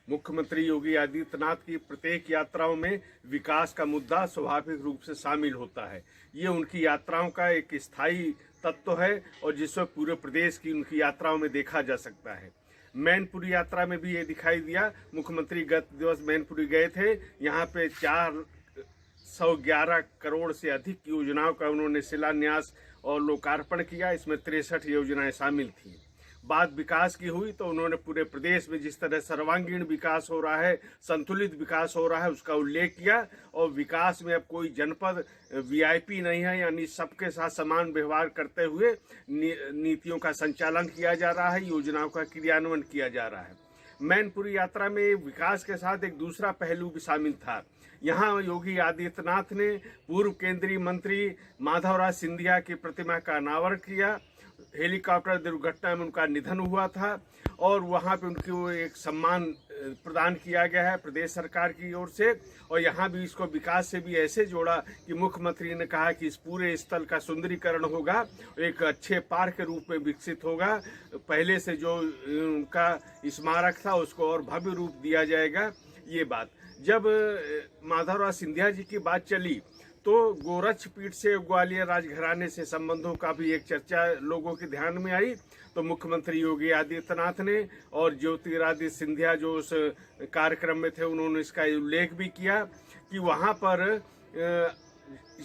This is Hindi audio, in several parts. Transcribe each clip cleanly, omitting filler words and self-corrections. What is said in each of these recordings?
मुख्यमंत्री योगी आदित्यनाथ की प्रत्येक यात्राओं में विकास का मुद्दा स्वाभाविक रूप से शामिल होता है। ये उनकी यात्राओं का एक स्थायी तत्व है और जिसमें पूरे प्रदेश की उनकी यात्राओं में देखा जा सकता है। मैनपुरी यात्रा में भी ये दिखाई दिया। मुख्यमंत्री गत दिवस मैनपुरी गए थे। यहाँ पे 411 करोड़ से अधिक योजनाओं का उन्होंने शिलान्यास और लोकार्पण किया। इसमें 63 योजनाएं शामिल थी। बात विकास की हुई तो उन्होंने पूरे प्रदेश में जिस तरह सर्वांगीण विकास हो रहा है, संतुलित विकास हो रहा है, उसका उल्लेख किया। और विकास में अब कोई जनपद वीआईपी नहीं है, यानी सबके साथ समान व्यवहार करते हुए नीतियों का संचालन किया जा रहा है, योजनाओं का क्रियान्वयन किया जा रहा है। मैनपुरी यात्रा में विकास के साथ एक दूसरा पहलू भी शामिल था। यहाँ योगी आदित्यनाथ ने पूर्व केंद्रीय मंत्री माधवराज सिंधिया की प्रतिमा का अनावरण किया। हेलीकॉप्टर दुर्घटना में उनका निधन हुआ था और वहाँ पे उनको एक सम्मान प्रदान किया गया है प्रदेश सरकार की ओर से। और यहाँ भी इसको विकास से भी ऐसे जोड़ा कि मुख्यमंत्री ने कहा कि इस पूरे स्थल का सुंदरीकरण होगा, एक अच्छे पार्क के रूप में विकसित होगा। पहले से जो उनका स्मारक था उसको और भव्य रूप दिया जाएगा। ये बात जब माधवराज सिंधिया जी की बात चली तो गोरक्षपीठ से ग्वालियर राजघराने से संबंधों का भी एक चर्चा लोगों के ध्यान में आई। तो मुख्यमंत्री योगी आदित्यनाथ ने और ज्योतिरादित्य सिंधिया जो उस कार्यक्रम में थे उन्होंने इसका उल्लेख भी किया कि वहाँ पर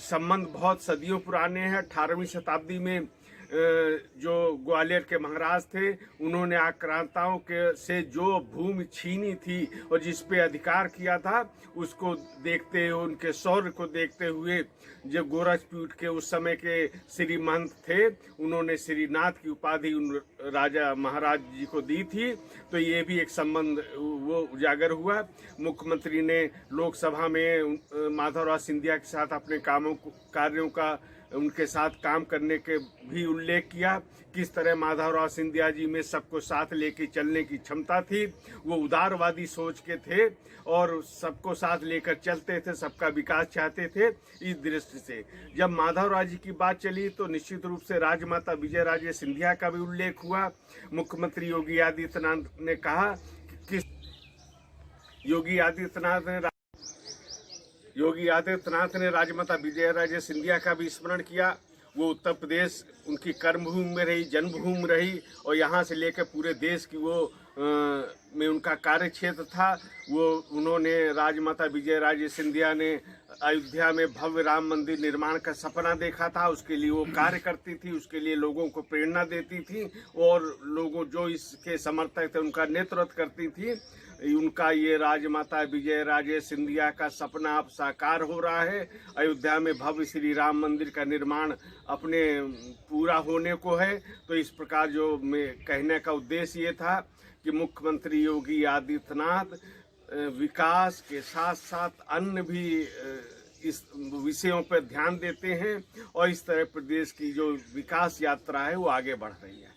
संबंध बहुत सदियों पुराने हैं। 18वीं शताब्दी में जो ग्वालियर के महाराज थे उन्होंने आक्रांताओं के से जो भूमि छीनी थी और जिस पे अधिकार किया था उसको देखते हुए, उनके शौर्य को देखते हुए जो गोरखपीठ के उस समय के श्री महंत थे उन्होंने श्रीनाथ की उपाधि उन राजा महाराज जी को दी थी। तो ये भी एक संबंध वो उजागर हुआ। मुख्यमंत्री ने लोकसभा में माधवराज सिंधिया के साथ अपने कार्यों का उनके साथ काम करने के भी उल्लेख किया। किस तरह माधवराव सिंधिया जी में सबको साथ लेके चलने की क्षमता थी। वो उदारवादी सोच के थे और सबको साथ लेकर चलते थे, सबका विकास चाहते थे। इस दृष्टि से जब माधवराव जी की बात चली तो निश्चित रूप से राजमाता विजयराजे सिंधिया का भी उल्लेख हुआ। मुख्यमंत्री योगी आदित्यनाथ ने कहा कि योगी आदित्यनाथ ने राजमाता विजयराजे सिंधिया का भी स्मरण किया। वो उत्तर प्रदेश उनकी कर्मभूमि में रही, जन्मभूमि रही और यहाँ से लेकर पूरे देश की वो में उनका कार्य क्षेत्र था। वो उन्होंने राजमाता विजयराजे सिंधिया ने अयोध्या में भव्य राम मंदिर निर्माण का सपना देखा था। उसके लिए वो कार्य करती थी, उसके लिए लोगों को प्रेरणा देती थी और लोगों जो इसके समर्थक थे उनका नेतृत्व करती थी। उनका ये राजमाता विजयराजे सिंधिया का सपना अब साकार हो रहा है। अयोध्या में भव्य श्री राम मंदिर का निर्माण अपने पूरा होने को है। तो इस प्रकार जो मैं कहने का उद्देश्य ये था कि मुख्यमंत्री योगी आदित्यनाथ विकास के साथ साथ अन्य भी इस विषयों पर ध्यान देते हैं और इस तरह प्रदेश की जो विकास यात्रा है वो आगे बढ़ रही है।